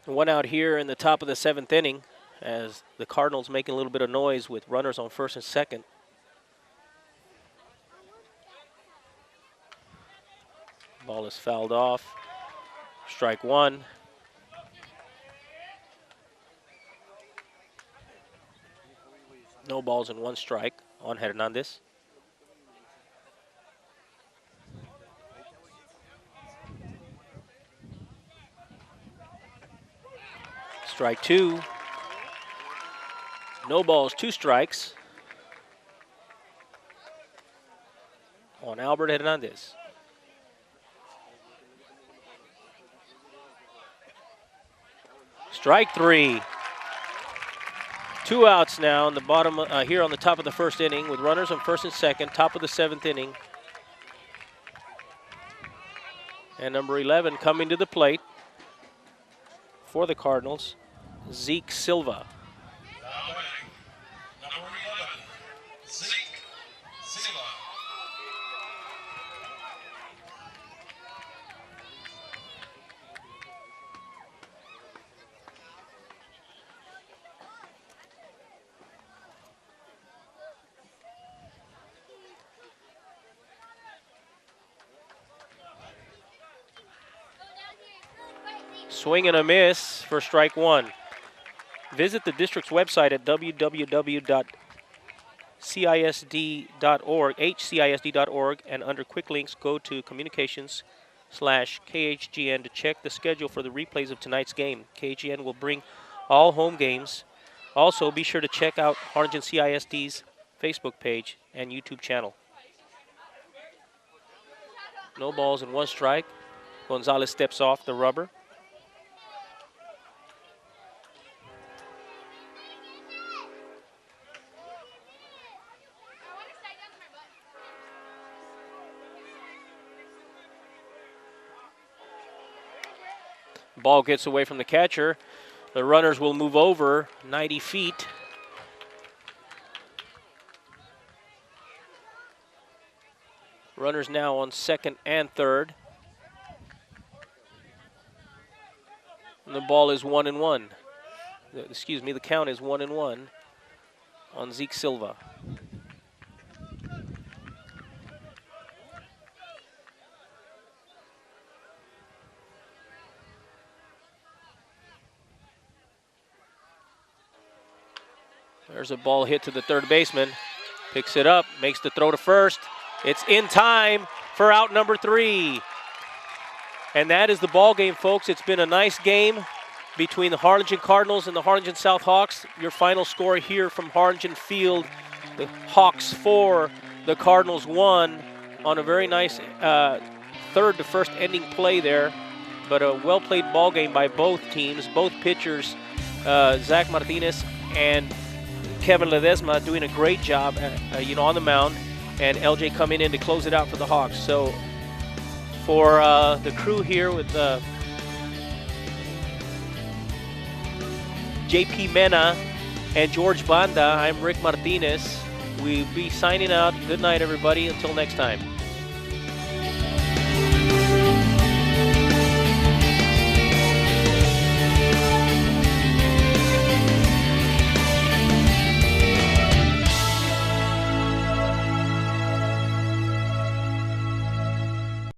One out here in the top of the 7th inning as the Cardinals making a little bit of noise with runners on first and second. Ball is fouled off. Strike 1. No balls and 1 strike on Hernandez. Strike 2. No balls, 2 strikes on Albert Hernandez. Strike 3. 2 outs now in the bottom here on the top of the 1st inning with runners on first and second, top of the 7th inning. And number 11 coming to the plate for the Cardinals, Zeke Silva. Now batting, number 11, Zeke Silva. Swing and a miss for strike 1. Visit the district's website at hcisd.org, and under quick links go to communications/KHGN to check the schedule for the replays of tonight's game. KHGN will bring all home games. Also, be sure to check out Harlingen CISD's Facebook page and YouTube channel. No balls and 1 strike. Gonzalez steps off the rubber. Ball gets away from the catcher. The runners will move over 90 feet. Runners now on second and third. And the ball is 1-1. Excuse me, the count is 1-1 on Zeke Silva. There's a ball hit to the third baseman. Picks it up, makes the throw to first. It's in time for out number 3. And that is the ball game, folks. It's been a nice game between the Harlingen Cardinals and the Harlingen South Hawks. Your final score here from Harlingen Field, the Hawks 4, the Cardinals 1, on a very nice third to first ending play there. But a well-played ball game by both teams. Both pitchers, Zach Martinez and Kevin Ledesma, doing a great job, on the mound, and LJ coming in to close it out for the Hawks. So for the crew here with JP Mena and George Banda, I'm Rick Martinez. We'll be signing out. Good night, everybody. Until next time.